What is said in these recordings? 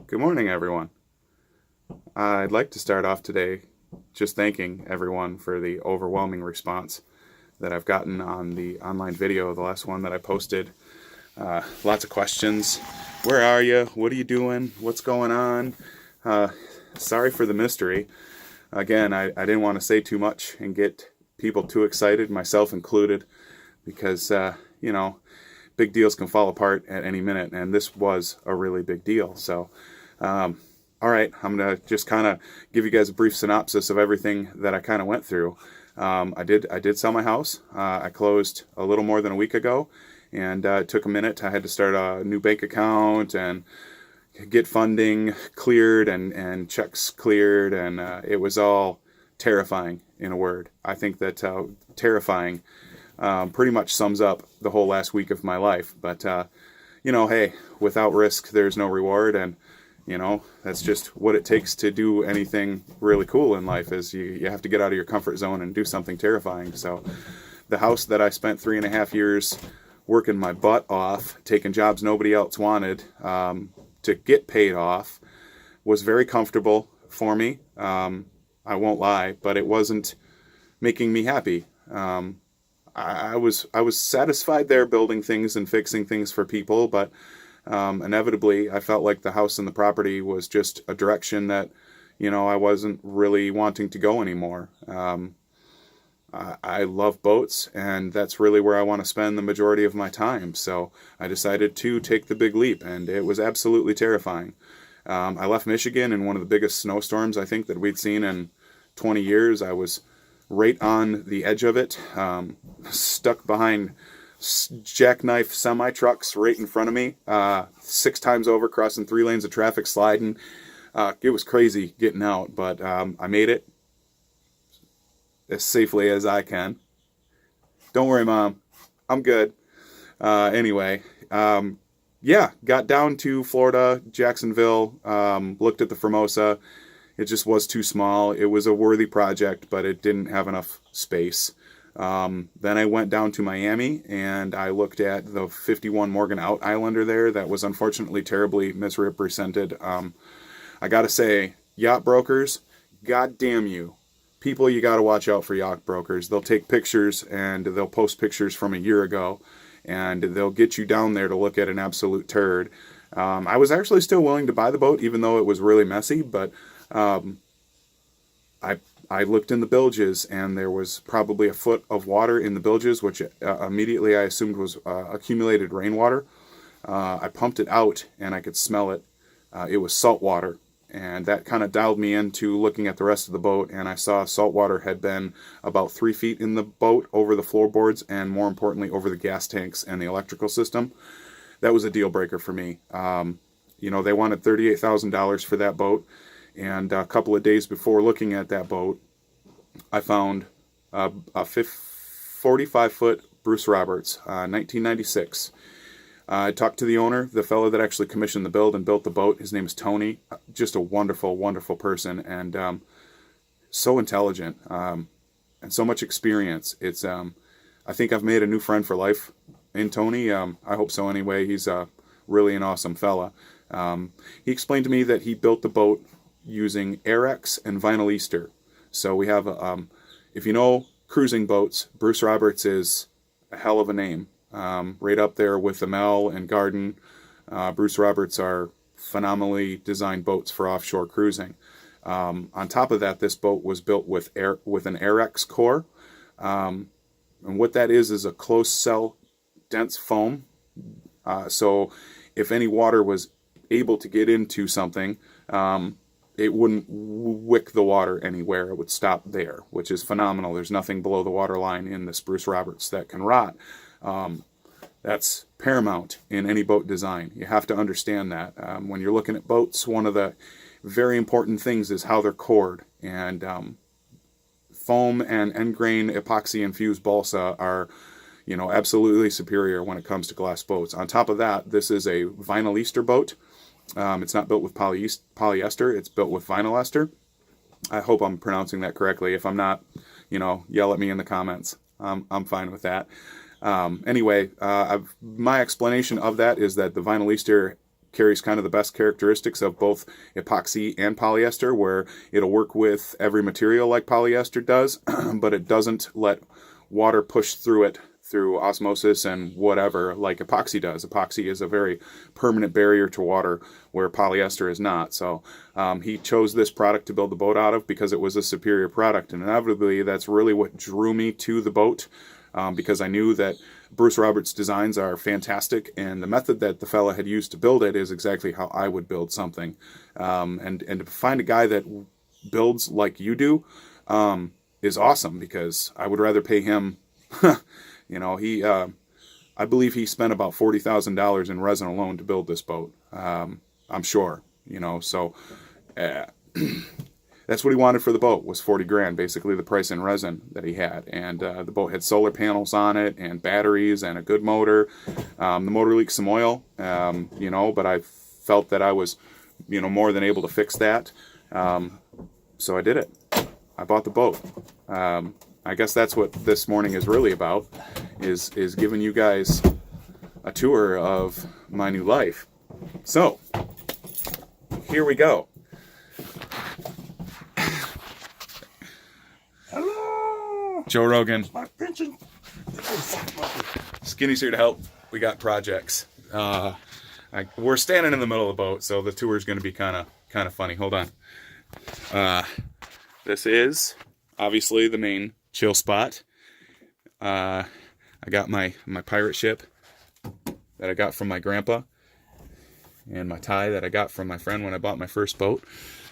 Good morning, everyone. I'd like to start off today just thanking everyone for the overwhelming response that I've gotten on the online video, the last one that I posted. Lots of questions. Where are you? What are you doing? What's going on? Sorry for the mystery. Again, I didn't want to say too much and get people too excited, myself included, because, big deals can fall apart at any minute, and this was a really big deal. So, all right, I'm going to just kind of give you guys a brief synopsis of everything that I kind of went through. I did sell my house. I closed a little more than a week ago, and it took a minute. I had to start a new bank account and get funding cleared and checks cleared, and it was all terrifying, in a word. I think that terrifying pretty much sums up the whole last week of my life. But, hey, without risk, there's no reward, and that's just what it takes to do anything really cool in life. Is you have to get out of your comfort zone and do something terrifying. So the house that I spent 3.5 years working my butt off, taking jobs nobody else wanted, to get paid off, was very comfortable for me. I won't lie, but it wasn't making me happy. I was satisfied there building things and fixing things for people, but inevitably I felt like the house and the property was just a direction that, I wasn't really wanting to go anymore. I love boats, and that's really where I want to spend the majority of my time. So I decided to take the big leap, and it was absolutely terrifying. I left Michigan in one of the biggest snowstorms I think that we'd seen in 20 years. I was right on the edge of it, stuck behind jackknife semi trucks right in front of me, 6 times over, crossing 3 lanes of traffic, sliding. It was crazy getting out, but I made it as safely as I can. Don't worry, Mom, I'm good. Anyway, got down to Florida, Jacksonville, looked at the Formosa. It just was too small. It was a worthy project, but it didn't have enough space. Then I went down to Miami, and I looked at the 51 Morgan Out Islander there that was unfortunately terribly misrepresented. I gotta say, yacht brokers, god damn you. People, you gotta watch out for yacht brokers. They'll take pictures, and they'll post pictures from a year ago, and they'll get you down there to look at an absolute turd. I was actually still willing to buy the boat, even though it was really messy, but I looked in the bilges, and there was probably a foot of water in the bilges, which immediately I assumed was accumulated rainwater. I pumped it out, and I could smell it. It was salt water, and that kind of dialed me into looking at the rest of the boat, and I saw salt water had been about 3 feet in the boat, over the floorboards, and more importantly, over the gas tanks and the electrical system. That was a deal breaker for me. They wanted $38,000 for that boat. And a couple of days before looking at that boat, I found a 45-foot Bruce Roberts, 1996. I talked to the owner, the fellow that actually commissioned the build and built the boat. His name is Tony. Just a wonderful, wonderful person, and so intelligent, and so much experience. It's I think I've made a new friend for life in Tony. I hope so anyway. He's really an awesome fella. He explained to me that he built the boat using Airex and Vinyl Easter. So we have, if you know cruising boats, Bruce Roberts is a hell of a name. Right up there with the Mel and Garden. Bruce Roberts are phenomenally designed boats for offshore cruising. On top of that, this boat was built with an Airex core. And what that is a closed cell dense foam. So if any water was able to get into something, it wouldn't wick the water anywhere. It would stop there, which is phenomenal. There's nothing below the water line in this Bruce Roberts that can rot. That's paramount in any boat design. You have to understand that. When you're looking at boats, one of the very important things is how they're cored. And foam and end grain epoxy infused balsa are absolutely superior when it comes to glass boats. On top of that, this is a Vinyl Easter boat. It's not built with polyester. It's built with vinyl ester. I hope I'm pronouncing that correctly. If I'm not, yell at me in the comments. I'm fine with that. Anyway, my explanation of that is that the Vinyl Easter carries kind of the best characteristics of both epoxy and polyester, where it'll work with every material like polyester does, but it doesn't let water push through it through osmosis and whatever like epoxy does. Epoxy is a very permanent barrier to water where polyester is not. So he chose this product to build the boat out of because it was a superior product. And inevitably, that's really what drew me to the boat, because I knew that Bruce Roberts' designs are fantastic, and the method that the fella had used to build it is exactly how I would build something. And to find a guy that builds like you do is awesome, because I would rather pay him. You know, I believe he spent about $40,000 in resin alone to build this boat. I'm sure, you know, so that's what he wanted for the boat, was 40 grand, basically the price in resin that he had. And the boat had solar panels on it and batteries and a good motor. The motor leaked some oil, you know, but I felt that I was, you know, more than able to fix that. So I did it. I bought the boat. I guess that's what this morning is really about, is giving you guys a tour of my new life. So, here we go. Hello! Joe Rogan. My pension. Skinny's here to help. We got projects. We're standing in the middle of the boat, so the tour is going to be kind of funny. Hold on. This is obviously the main chill spot. I got my pirate ship that I got from my grandpa, and my tie that I got from my friend when I bought my first boat.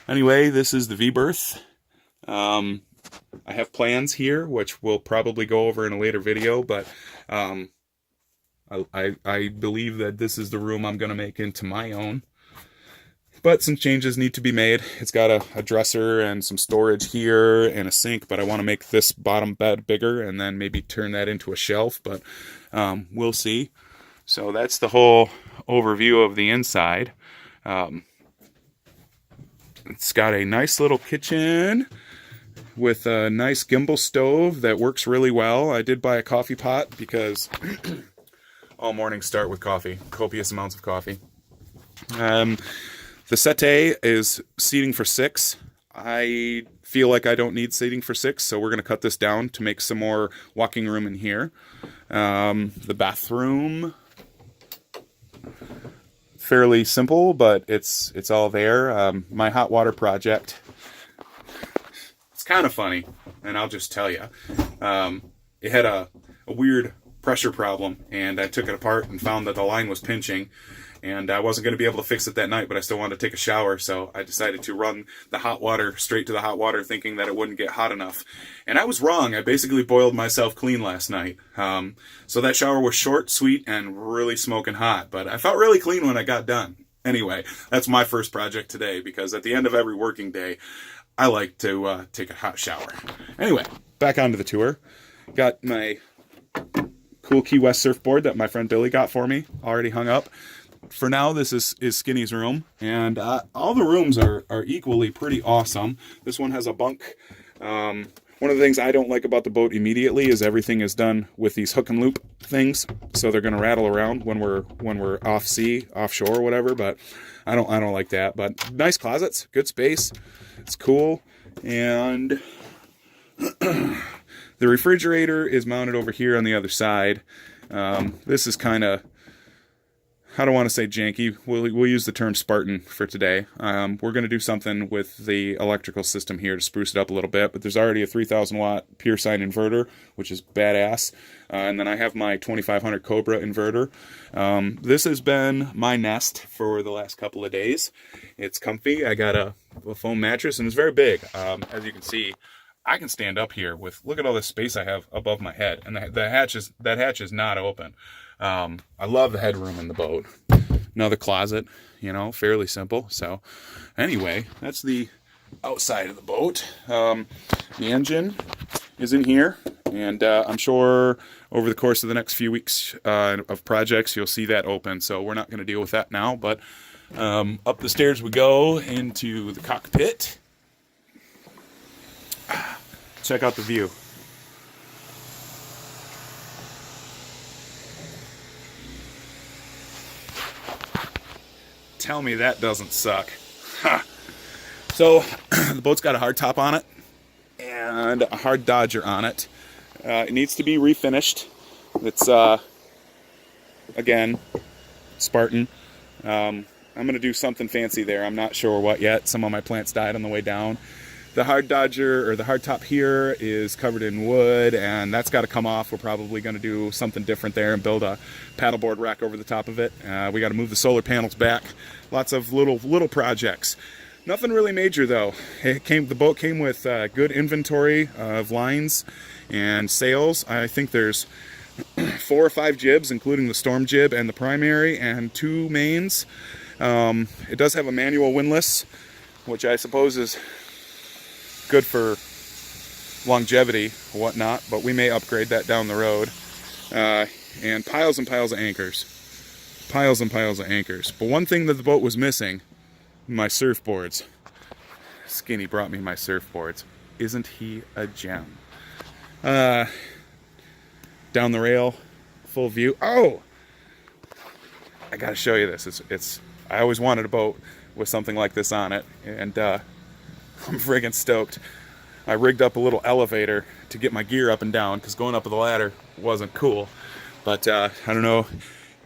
Anyway, this is the V-berth. I have plans here, which we'll probably go over in a later video, but I believe that this is the room I'm going to make into my own. But some changes need to be made. It's got a dresser and some storage here and a sink, but I want to make this bottom bed bigger and then maybe turn that into a shelf, but we'll see. So that's the whole overview of the inside. It's got a nice little kitchen with a nice gimbal stove that works really well. I did buy a coffee pot because all mornings start with coffee, copious amounts of coffee. The settee is seating for 6. I feel like I don't need seating for 6, so we're going to cut this down to make some more walking room in here. The bathroom, fairly simple, but it's all there. My hot water project, it's kind of funny, and I'll just tell you. It had a weird pressure problem, and I took it apart and found that the line was pinching. And I wasn't going to be able to fix it that night, but I still wanted to take a shower, so I decided to run the hot water straight to the hot water, thinking that it wouldn't get hot enough. And I was wrong. I basically boiled myself clean last night. So that shower was short, sweet, and really smoking hot, but I felt really clean when I got done. Anyway, that's my first project today, because at the end of every working day, I like to take a hot shower. Anyway, back onto the tour. Got my cool Key West surfboard that my friend Billy got for me, already hung up. For now, this is Skinny's room, and all the rooms are equally pretty awesome. This one has a bunk. One of the things I don't like about the boat immediately is everything is done with these hook and loop things, so they're going to rattle around when we're off sea, offshore, whatever. But I don't like that. But nice closets, good space. It's cool, and the refrigerator is mounted over here on the other side. This is kind of, I don't want to say janky. We'll use the term Spartan for today. We're going to do something with the electrical system here to spruce it up a little bit, but there's already a 3,000 watt pure sine inverter, which is badass. And then I have my 2500 Cobra inverter. This has been my nest for the last couple of days. It's comfy. I got a foam mattress, and it's very big. As you can see, I can stand up here with, look at all this space I have above my head, and that hatch is not open. I love the headroom in the boat. Another closet, you know, fairly simple. So anyway, that's the outside of the boat. The engine is in here, and I'm sure over the course of the next few weeks of projects, you'll see that open. So we're not going to deal with that now, but up the stairs we go into the cockpit. Check out the view. Tell me that doesn't suck. Ha. So the boat's got a hard top on it and a hard Dodger on it. It needs to be refinished. It's again Spartan. I'm gonna do something fancy there. I'm not sure what yet. Some of my plants died on the way down. The hard Dodger, or the hard top here, is covered in wood, and that's got to come off. We're probably going to do something different there and build a paddleboard rack over the top of it. We got to move the solar panels back. Lots of little projects. Nothing really major though. The boat came with good inventory of lines and sails. I think there's 4 or 5 jibs, including the storm jib and the primary, and 2 mains. It does have a manual windlass, which I suppose is good for longevity or whatnot, but we may upgrade that down the road. And piles and piles of anchors. Piles and piles of anchors. But one thing that the boat was missing, my surfboards. Skinny brought me my surfboards. Isn't he a gem? Down the rail, full view. Oh! I gotta show you this. I always wanted a boat with something like this on it, and I'm friggin' stoked. I rigged up a little elevator to get my gear up and down, because going up the ladder wasn't cool. But I don't know,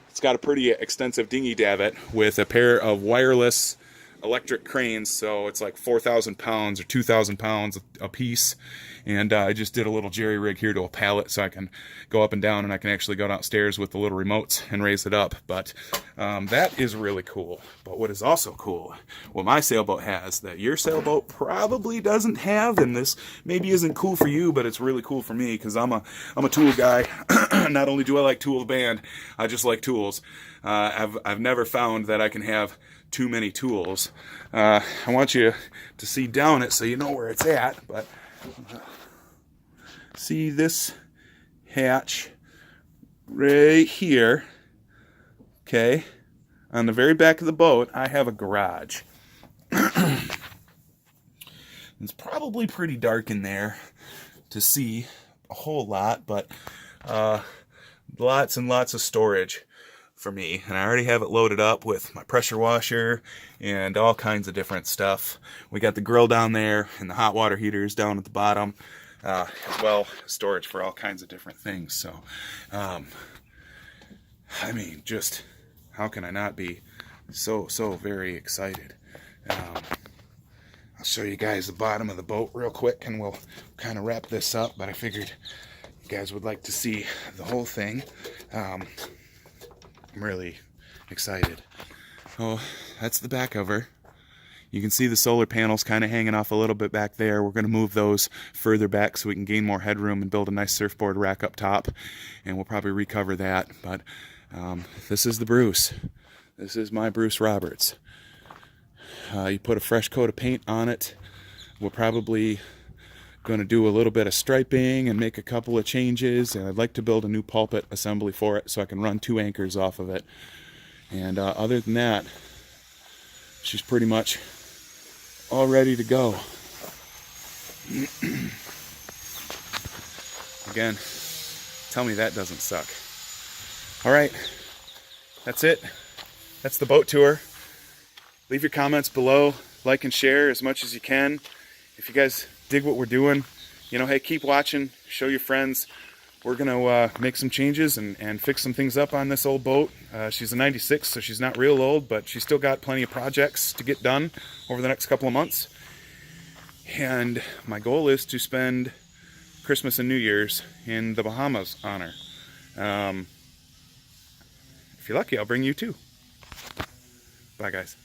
it's got a pretty extensive dinghy davit with a pair of wireless electric cranes, so it's like 4,000 pounds or 2,000 pounds a piece. And I just did a little jerry rig here to a pallet so I can go up and down, and I can actually go downstairs with the little remotes and raise it up. But that is really cool. But what is also cool, what my sailboat has that your sailboat probably doesn't have, and this maybe isn't cool for you, but it's really cool for me because I'm a tool guy. Not only do I like Tool the band, I just like tools. I've never found that I can have too many tools. I want you to see down it so you know where it's at, but see this hatch right here, okay? On the very back of the boat, I have a garage. It's probably pretty dark in there to see a whole lot, but lots and lots of storage for me. And I already have it loaded up with my pressure washer and all kinds of different stuff. We got the grill down there and the hot water heaters down at the bottom, as well storage for all kinds of different things. So I mean, just how can I not be so very excited? I'll show you guys the bottom of the boat real quick and we'll kind of wrap this up, but I figured you guys would like to see the whole thing. I'm really excited. Oh, that's the back of her. You can see the solar panels kind of hanging off a little bit back there. We're going to move those further back so we can gain more headroom and build a nice surfboard rack up top, and we'll probably recover that. But this is the Bruce. This is my Bruce Roberts. You put a fresh coat of paint on it. We're probably going to do a little bit of striping and make a couple of changes, and I'd like to build a new pulpit assembly for it so I can run 2 anchors off of it. And other than that, she's pretty much all ready to go. Again, tell me that doesn't suck. All right, that's it. That's the boat tour. Leave your comments below, like and share as much as you can. If you guys dig what we're doing, you know, hey, keep watching, show your friends. We're gonna make some changes and fix some things up on this old boat. She's a 96, so she's not real old, but she's still got plenty of projects to get done over the next couple of months. And my goal is to spend Christmas and New Year's in the Bahamas on her. If you're lucky, I'll bring you too. Bye, guys.